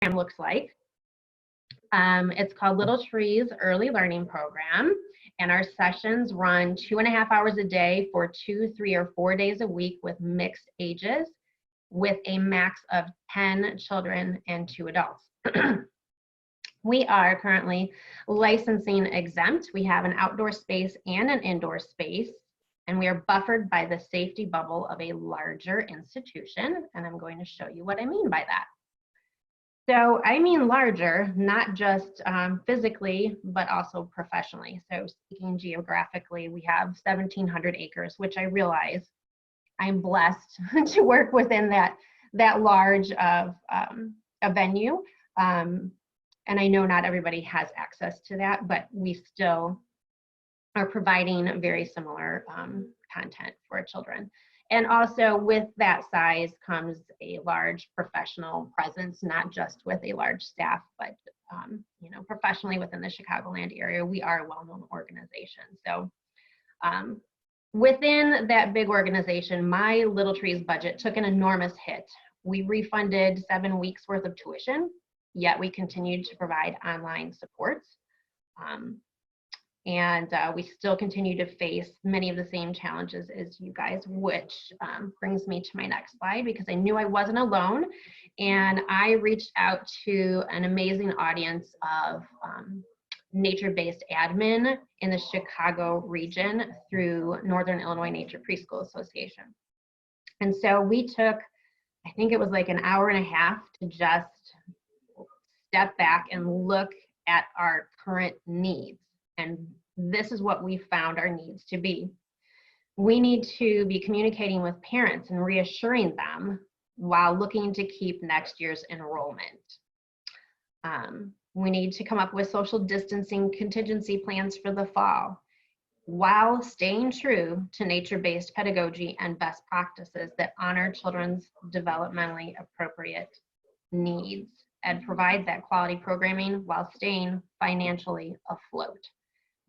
looks like. It's called Little Trees Early Learning Program, and our sessions run 2.5 hours a day for 2, 3, or 4 days a week with mixed ages, with a max of 10 children and 2 adults. We are currently licensing exempt. We have an outdoor space and an indoor space, and we are buffered by the safety bubble of a larger institution, and I'm going to show you what I mean by that. So I mean larger, not just physically, but also professionally. So speaking geographically, we have 1,700 acres, which I realize I'm blessed to work within that large of a venue. And I know not everybody has access to that, but we still are providing very similar content for children. And also with that size comes a large professional presence, not just with a large staff, but you know, professionally within the Chicagoland area, we are a well-known organization. So within that big organization, my Little Trees budget took an enormous hit. We refunded 7 weeks worth of tuition, yet we continued to provide online supports. And we still continue to face many of the same challenges as you guys, which brings me to my next slide, because I knew I wasn't alone. And I reached out to an amazing audience of nature-based admin in the Chicago region through Northern Illinois Nature Preschool Association. And so we took, I think it was like an hour and a half to just step back and look at our current needs. And this is what we found our needs to be. We need to be communicating with parents and reassuring them while looking to keep next year's enrollment. We need to come up with social distancing contingency plans for the fall, while staying true to nature-based pedagogy and best practices that honor children's developmentally appropriate needs and provide that quality programming while staying financially afloat.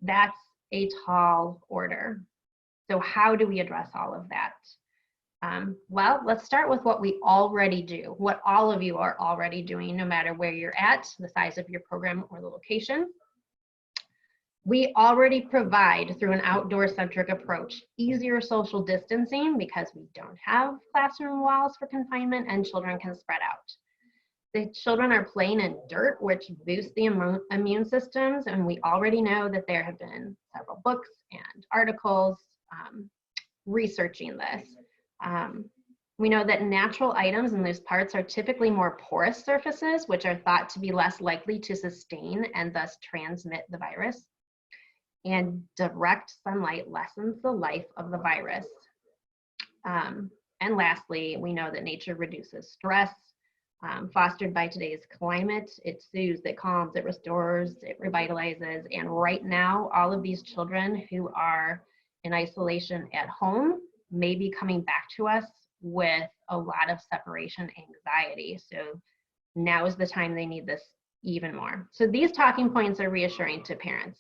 That's a tall order. So how do we address all of that? Well, let's start with what we already do, what all of you are already doing, no matter where you're at, the size of your program or the location. We already provide, through an outdoor-centric approach, easier social distancing because we don't have classroom walls for confinement and children can spread out. The children are playing in dirt, which boosts the immune systems, and we already know that there have been several books and articles researching this. We know that natural items in loose parts are typically more porous surfaces, which are thought to be less likely to sustain and thus transmit the virus. And direct sunlight lessens the life of the virus. And lastly, we know that nature reduces stress. Fostered by today's climate, it soothes, it calms, it restores, it revitalizes. And right now, all of these children who are in isolation at home may be coming back to us with a lot of separation anxiety. So now is the time they need this even more. So these talking points are reassuring to parents.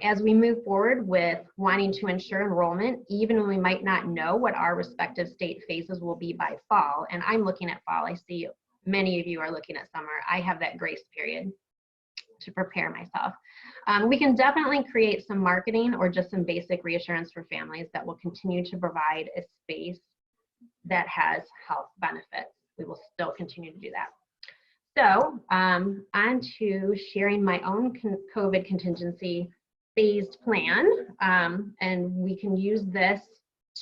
As we move forward with wanting to ensure enrollment, even when we might not know what our respective state phases will be by fall, and I'm looking at fall, I see many of you are looking at summer, I have that grace period to prepare myself. We can definitely create some marketing or just some basic reassurance for families that will continue to provide a space that has health benefits. We will still continue to do that. So on to sharing my own COVID contingency phased plan, and we can use this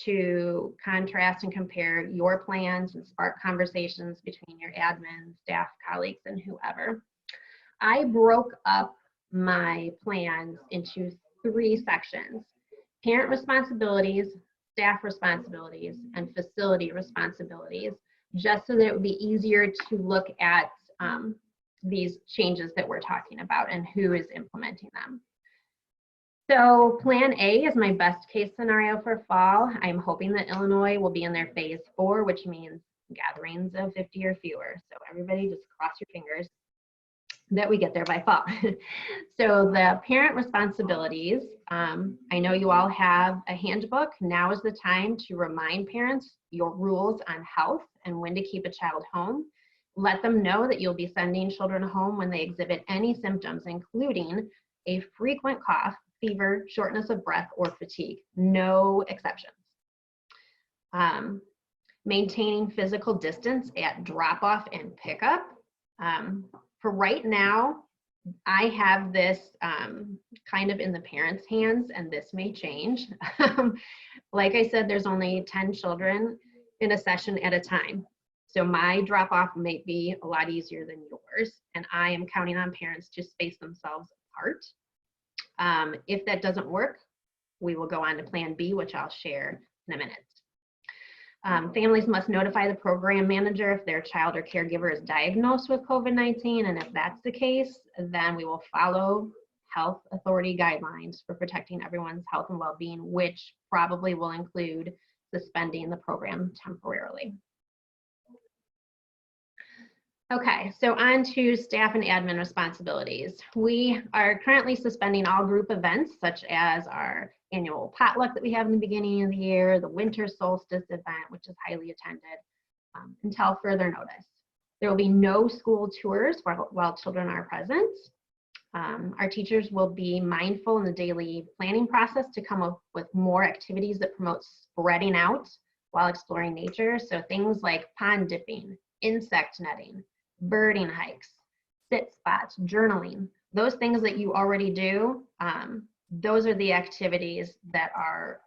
to contrast and compare your plans and spark conversations between your admin, staff, colleagues, and whoever. I broke up my plans into 3 sections: parent responsibilities, staff responsibilities, and facility responsibilities, just so that it would be easier to look at these changes that we're talking about and who is implementing them. So Plan A is my best case scenario for fall. I'm hoping that Illinois will be in their phase 4, which means gatherings of 50 or fewer. So everybody just cross your fingers that we get there by fall. So the parent responsibilities, I know you all have a handbook. Now is the time to remind parents your rules on health and when to keep a child home. Let them know that you'll be sending children home when they exhibit any symptoms, including a frequent cough, fever, shortness of breath, or fatigue. No exceptions. Maintaining physical distance at drop-off and pickup. For right now, I have this kind of in the parents' hands, and this may change. Like I said, there's only 10 children in a session at a time. So my drop-off may be a lot easier than yours, and I am counting on parents to space themselves apart. If that doesn't work, we will go on to Plan B, which I'll share in a minute. Families must notify the program manager if their child or caregiver is diagnosed with COVID-19, and if that's the case, then we will follow health authority guidelines for protecting everyone's health and well-being, which probably will include suspending the program temporarily. Okay, so on to staff and admin responsibilities. We are currently suspending all group events, such as our annual potluck that we have in the beginning of the year, the winter solstice event, which is highly attended, until further notice. There will be no school tours while children are present. Our teachers will be mindful in the daily planning process to come up with more activities that promote spreading out while exploring nature. So things like pond dipping, insect netting, birding hikes, sit spots, journaling, those things that you already do, those are the activities that are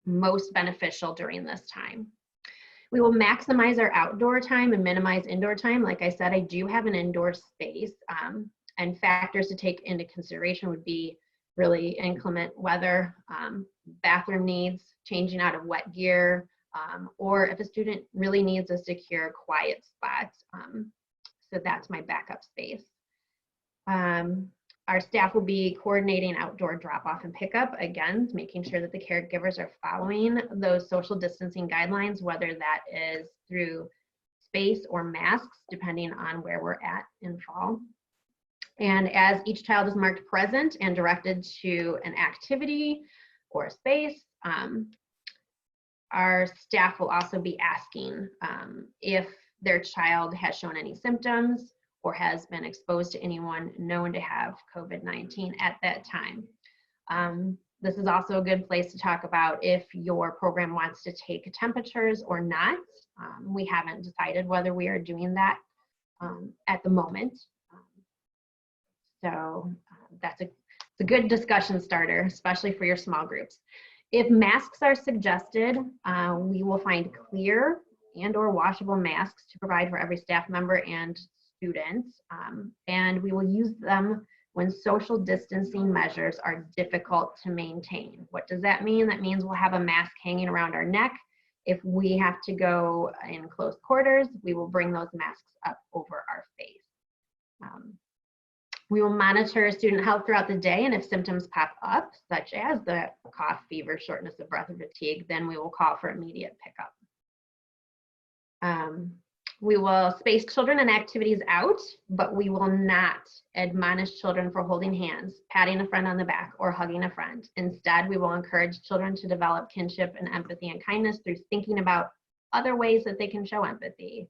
most beneficial during this time. We will maximize our outdoor time and minimize indoor time. Like I said, I do have an indoor space, and factors to take into consideration would be really inclement weather, bathroom needs, changing out of wet gear, or if a student really needs a secure, quiet spot. So that's my backup space. Our staff will be coordinating outdoor drop-off and pickup, again, making sure that the caregivers are following those social distancing guidelines, whether that is through space or masks, depending on where we're at in fall. And as each child is marked present and directed to an activity or a space, our staff will also be asking if their child has shown any symptoms or has been exposed to anyone known to have COVID-19 at that time. This is also a good place to talk about if your program wants to take temperatures or not. We haven't decided whether we are doing that at the moment. So that's a good discussion starter, especially for your small groups. If masks are suggested, we will find clear and or washable masks to provide for every staff member and students, and we will use them when social distancing measures are difficult to maintain. What does that mean? That means we'll have a mask hanging around our neck. If we have to go in close quarters, we will bring those masks up over our face. We will monitor student health throughout the day, and if symptoms pop up, such as the cough, fever, shortness of breath, or fatigue, then we will call for immediate pickup. We will space children and activities out, but we will not admonish children for holding hands, patting a friend on the back, or hugging a friend. Instead, we will encourage children to develop kinship and empathy and kindness through thinking about other ways that they can show empathy,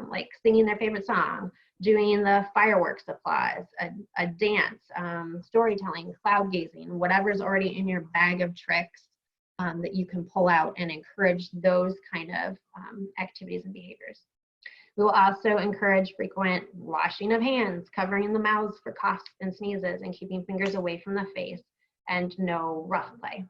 like singing their favorite song, doing the fireworks applause, a dance, storytelling, cloud gazing, whatever's already in your bag of tricks that you can pull out and encourage those kind of activities and behaviors. We will also encourage frequent washing of hands, covering the mouths for coughs and sneezes, and keeping fingers away from the face, and no rough play.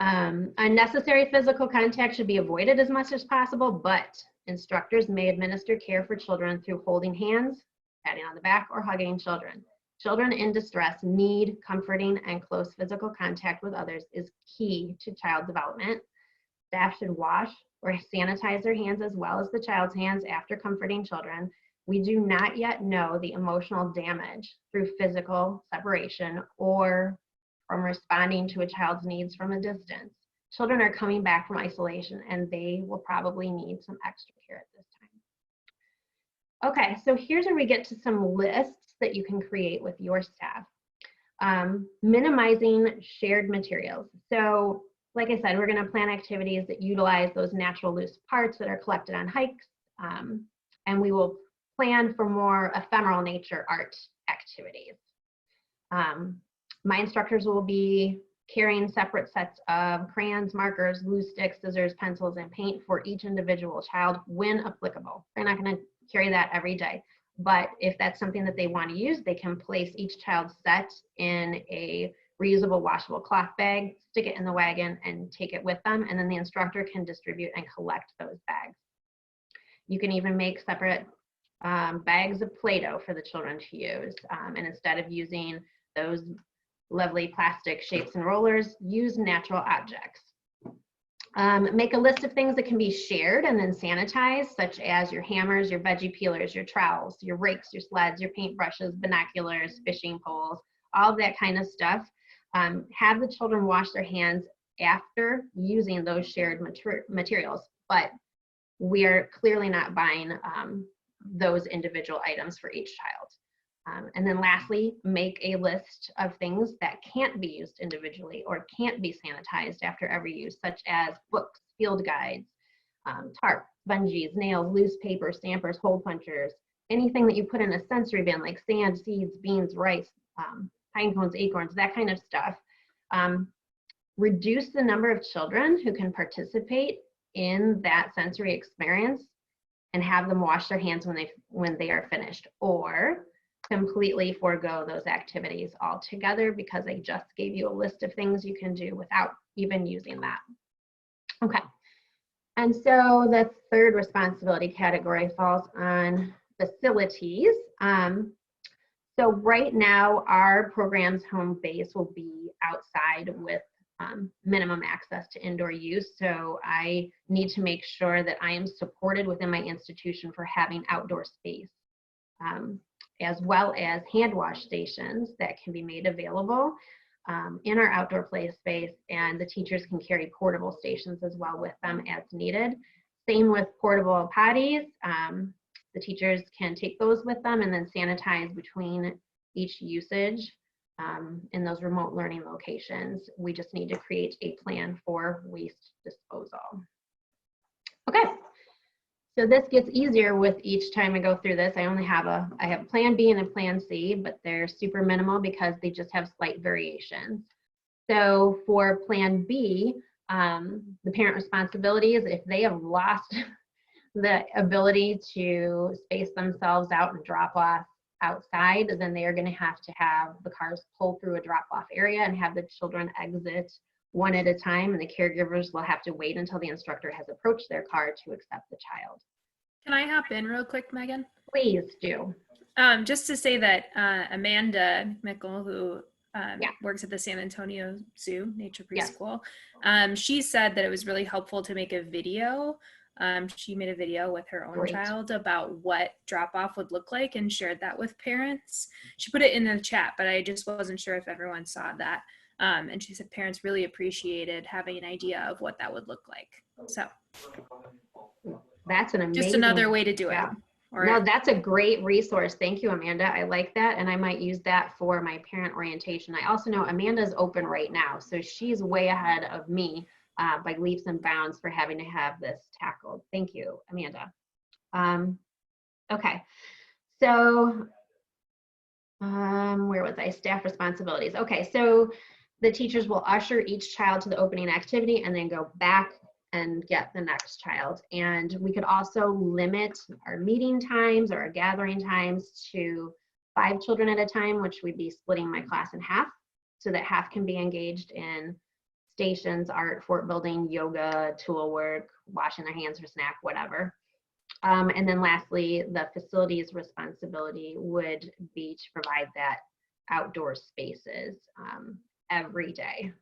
Unnecessary physical contact should be avoided as much as possible, but instructors may administer care for children through holding hands, patting on the back, or hugging children. Children in distress need comforting and close physical contact with others is key to child development. Staff should wash or sanitize their hands as well as the child's hands after comforting children. We do not yet know the emotional damage through physical separation or from responding to a child's needs from a distance. Children are coming back from isolation and they will probably need some extra care at this time. Okay, so here's where we get to some lists that you can create with your staff. Minimizing shared materials. So like I said, we're going to plan activities that utilize those natural loose parts that are collected on hikes. And we will plan for more ephemeral nature art activities. My instructors will be carrying separate sets of crayons, markers, glue sticks, scissors, pencils, and paint for each individual child when applicable. They're not going to carry that every day, but if that's something that they want to use, they can place each child's set in a reusable washable cloth bag, stick it in the wagon, and take it with them, and then the instructor can distribute and collect those bags. You can even make separate bags of Play-Doh for the children to use, and instead of using those lovely plastic shapes and rollers, use natural objects. Make a list of things that can be shared and then sanitized, such as your hammers, your veggie peelers, your trowels, your rakes, your sleds, your paintbrushes, binoculars, fishing poles, all of that kind of stuff. Have the children wash their hands after using those shared materials, but we are clearly not buying those individual items for each child. And then lastly, make a list of things that can't be used individually or can't be sanitized after every use, such as books, field guides, tarp, bungees, nails, loose paper, stampers, hole punchers, anything that you put in a sensory bin like sand, seeds, beans, rice, pine cones, acorns, that kind of stuff. Reduce the number of children who can participate in that sensory experience and have them wash their hands when they are finished, or completely forego those activities altogether because I just gave you a list of things you can do without even using that. Okay, and so the third responsibility category falls on facilities. So right now our program's home base will be outside with minimum access to indoor use. So I need to make sure that I am supported within my institution for having outdoor space, as well as hand wash stations that can be made available in our outdoor play space, and the teachers can carry portable stations as well with them as needed. Same with portable potties. The teachers can take those with them and then sanitize between each usage in those remote learning locations. We just need to create a plan for waste disposal. Okay. So this gets easier with each time I go through this. I have plan B and a plan C, but they're super minimal because they just have slight variations. So for plan B, the parent responsibilities, if they have lost the ability to space themselves out and drop off outside, then they are going to have the cars pull through a drop-off area and have the children exit one at a time, and the caregivers will have to wait until the instructor has approached their car to accept the child. Can I hop in real quick, Megan? Please do. Just to say that Amanda Mickle, who works at the San Antonio Zoo, Nature Preschool, she said that it was really helpful to make a video. She made a video with her own child about what drop-off would look like and shared that with parents. She put it in the chat, but I just wasn't sure if everyone saw that. And she said parents really appreciated having an idea of what that would look like. So that's an amazing, just another way to do it. No, that's a great resource. Thank you, Amanda. I like that, and I might use that for my parent orientation. I also know Amanda's open right now, so she's way ahead of me by leaps and bounds for having to have this tackled. Thank you, Amanda. Okay, so where was I? Staff responsibilities. Okay, so the teachers will usher each child to the opening activity and then go back and get the next child. And we could also limit our meeting times or our gathering times to 5 children at a time, which we'd be splitting my class in half so that half can be engaged in stations, art, fort building, yoga, tool work, washing their hands for snack, whatever. And then lastly, the facilities responsibility would be to provide that outdoor spaces every day.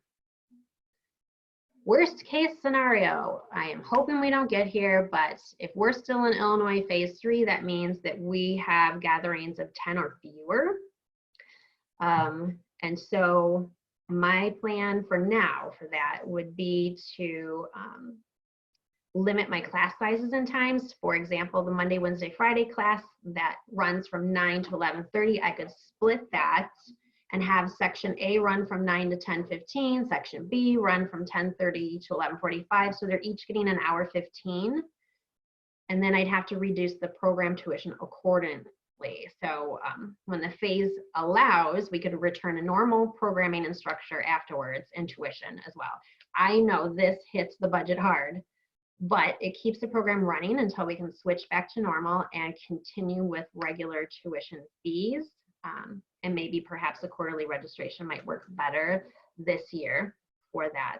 Worst case scenario, I am hoping we don't get here, but if we're still in Illinois phase 3, that means that we have gatherings of 10 or fewer. And so my plan for now for that would be to limit my class sizes and times. For example, the Monday, Wednesday, Friday class that runs from 9 to 11:30, I could split that and have section A run from 9 to 10:15, section B run from 10:30 to 11:45. So they're each getting an hour 15. And then I'd have to reduce the program tuition accordingly. So when the phase allows, we could return a normal programming and structure afterwards and tuition as well. I know this hits the budget hard, but it keeps the program running until we can switch back to normal and continue with regular tuition fees. And maybe perhaps a quarterly registration might work better this year for that.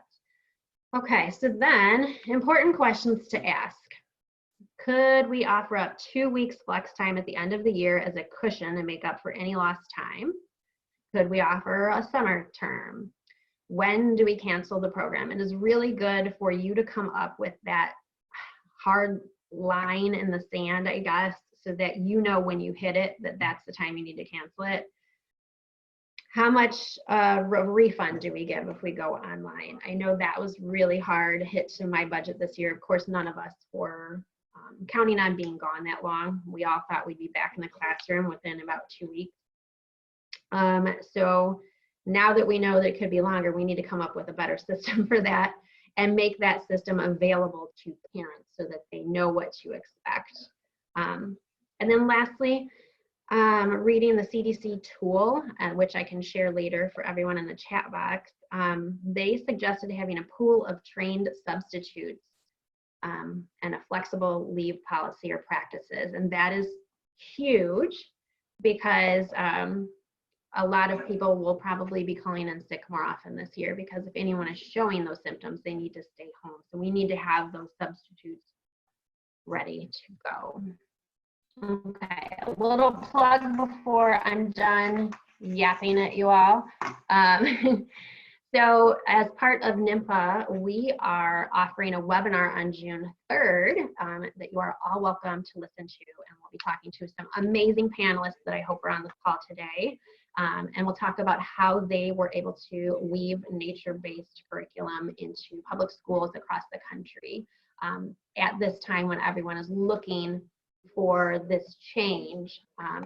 Okay, so then important questions to ask. Could we offer up 2 weeks flex time at the end of the year as a cushion and make up for any lost time? Could we offer a summer term? When do we cancel the program? It is really good for you to come up with that hard line in the sand, I guess, so that you know when you hit it, that that's the time you need to cancel it. How much refund do we give if we go online? I know that was really hard hit to my budget this year. Of course, none of us were counting on being gone that long. We all thought we'd be back in the classroom within about 2 weeks. So now that we know that it could be longer, we need to come up with a better system for that and make that system available to parents so that they know what to expect. And then lastly, reading the CDC tool, which I can share later for everyone in the chat box, they suggested having a pool of trained substitutes and a flexible leave policy or practices. And that is huge because a lot of people will probably be calling in sick more often this year, because if anyone is showing those symptoms, they need to stay home. So we need to have those substitutes ready to go. Okay, a little plug before I'm done yapping at you all. So as part of NINPA, we are offering a webinar on June 3rd that you are all welcome to listen to, and we'll be talking to some amazing panelists that I hope are on this call today. And we'll talk about how they were able to weave nature-based curriculum into public schools across the country at this time when everyone is looking for this change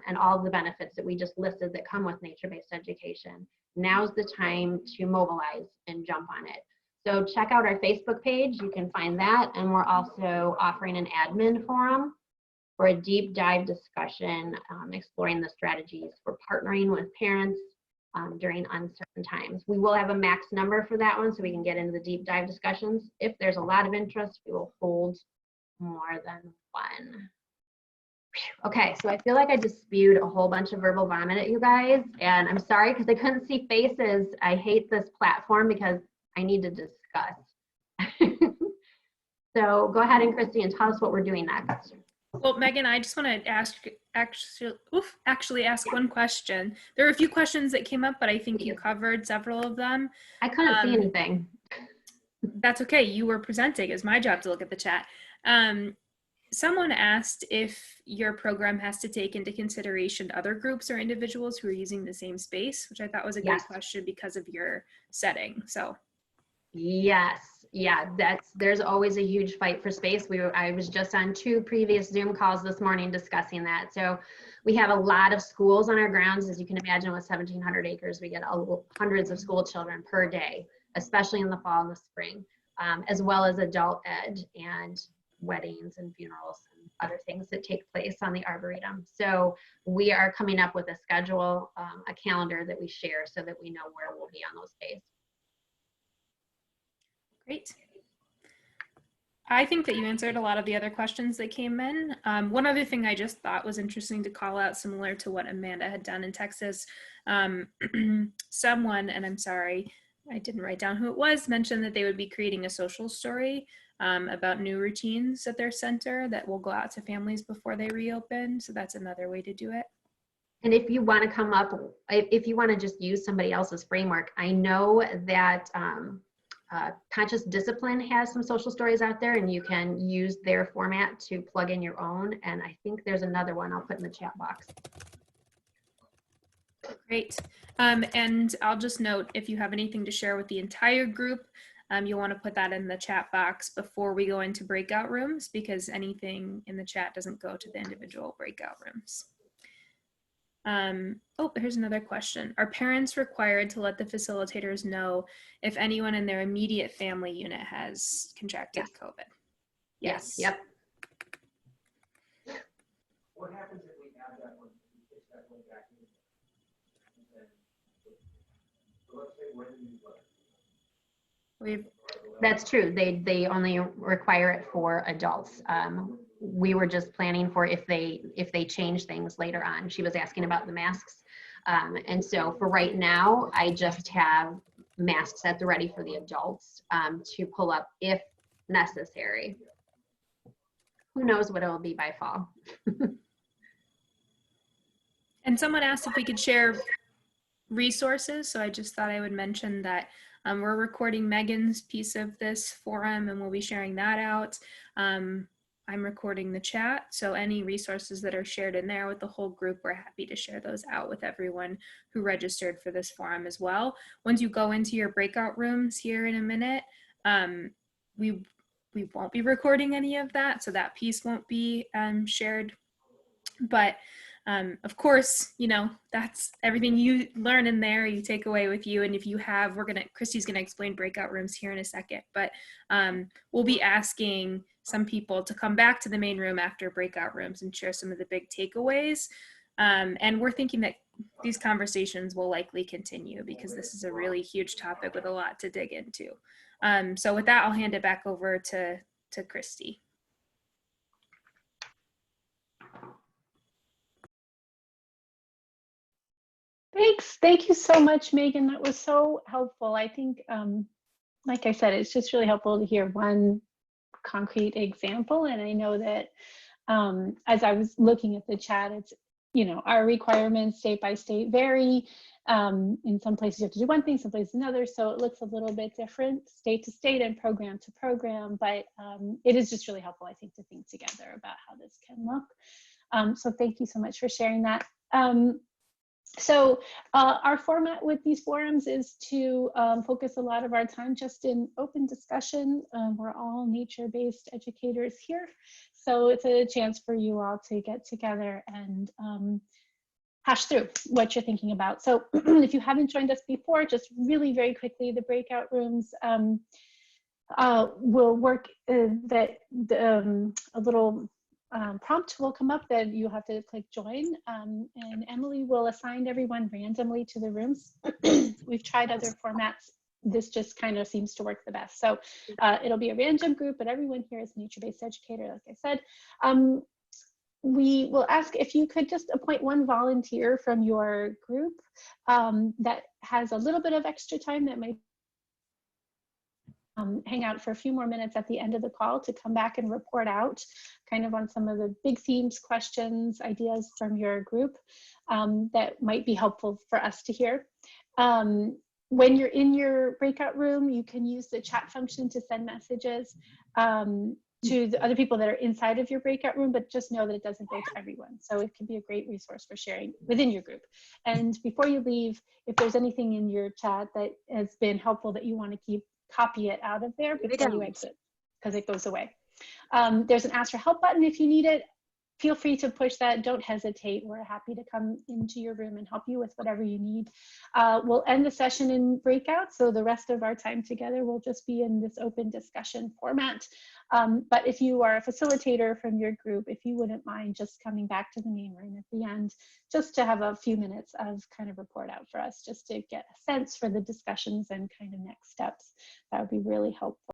and all the benefits that we just listed that come with nature-based education. Now's the time to mobilize and jump on it. So check out our Facebook page, you can find that, and we're also offering an admin forum for a deep dive discussion exploring the strategies for partnering with parents during uncertain times. We will have a max number for that one so we can get into the deep dive discussions. If there's a lot of interest, we will hold more than one. Okay, so I feel like I just spewed a whole bunch of verbal vomit at you guys, and I'm sorry because I couldn't see faces. I hate this platform because I need to discuss. So go ahead and Christy and tell us what we're doing next. Well, Megan, I just want to actually ask one question. There are a few questions that came up, but I think you covered several of them. I couldn't see anything. That's okay. You were presenting. It's my job to look at the chat. Someone asked if your program has to take into consideration other groups or individuals who are using the same space, which I thought was a great question because of your setting. So, yes, yeah, there's always a huge fight for space. I was just on 2 previous Zoom calls this morning discussing that. So we have a lot of schools on our grounds, as you can imagine. With 1,700 acres, we get hundreds of school children per day, especially in the fall and the spring, as well as adult ed and weddings and funerals and other things that take place on the Arboretum. So we are coming up with a schedule, a calendar that we share so that we know where we'll be on those days. Great. I think that you answered a lot of the other questions that came in. One other thing I just thought was interesting to call out, similar to what Amanda had done in Texas, someone, and I'm sorry, I didn't write down who it was, mentioned that they would be creating a social story about new routines at their center that will go out to families before they reopen. So that's another way to do it. And if you want to come up, if you want to just use somebody else's framework, I know that Conscious Discipline has some social stories out there, and you can use their format to plug in your own. And I think there's another one I'll put in the chat box. Great. And I'll just note, if you have anything to share with the entire group, you'll want to put that in the chat box before we go into breakout rooms, because anything in the chat doesn't go to the individual breakout rooms. Oh, here's another question. Are parents required to let the facilitators know if anyone in their immediate family unit has contracted COVID? Yes. Yes. Yep. What happens if we have that one, we fix that one back in? And then, so let's say when you That's true. They only require it for adults. We were just planning for if they change things later on. She was asking about the masks. And so for right now, I just have masks at the ready for the adults to pull up if necessary. Who knows what it will be by fall. And someone asked if we could share resources. So I just thought I would mention that we're recording Megan's piece of this forum and we'll be sharing that out. I'm recording the chat. So any resources that are shared in there with the whole group, we're happy to share those out with everyone who registered for this forum as well. Once you go into your breakout rooms here in a minute, we won't be recording any of that. So that piece won't be shared. But of course, you know, that's everything you learn in there, you take away with you. And if you have, Christy's gonna explain breakout rooms here in a second, but we'll be asking some people to come back to the main room after breakout rooms and share some of the big takeaways. And we're thinking that these conversations will likely continue because this is a really huge topic with a lot to dig into. So with that, I'll hand it back over to Christy. Thanks. Thank you so much, Megan. That was so helpful. I think, like I said, it's just really helpful to hear one concrete example. And I know that as I was looking at the chat, it's, you know, our requirements state by state vary. In some places you have to do one thing, some places another. So it looks a little bit different state to state and program to program. But it is just really helpful, I think, to think together about how this can look. So thank you so much for sharing that. So our format with these forums is to focus a lot of our time just in open discussion. We're all nature-based educators here. So it's a chance for you all to get together and hash through what you're thinking about. So if you haven't joined us before, just really very quickly, the breakout rooms will work a little prompt will come up that you have to click join, and Emily will assign everyone randomly to the rooms. We've tried other formats. This just kind of seems to work the best. So it'll be a random group, but everyone here is a nature-based educator, like I said. We will ask if you could just appoint one volunteer from your group that has a little bit of extra time that might hang out for a few more minutes at the end of the call to come back and report out kind of on some of the big themes, questions, ideas from your group that might be helpful for us to hear. When you're in your breakout room, you can use the chat function to send messages to the other people that are inside of your breakout room, but just know that it doesn't go to everyone. So it can be a great resource for sharing within your group. And before you leave, if there's anything in your chat that has been helpful that you want to keep, copy it out of there before you exit, because it goes away. There's an ask for help button if you need it. Feel free to push that. Don't hesitate. We're happy to come into your room and help you with whatever you need. We'll end the session in breakout, so the rest of our time together will just be in this open discussion format. But if you are a facilitator from your group, if you wouldn't mind just coming back to the main room at the end, just to have a few minutes of kind of report out for us, just to get a sense for the discussions and kind of next steps, that would be really helpful.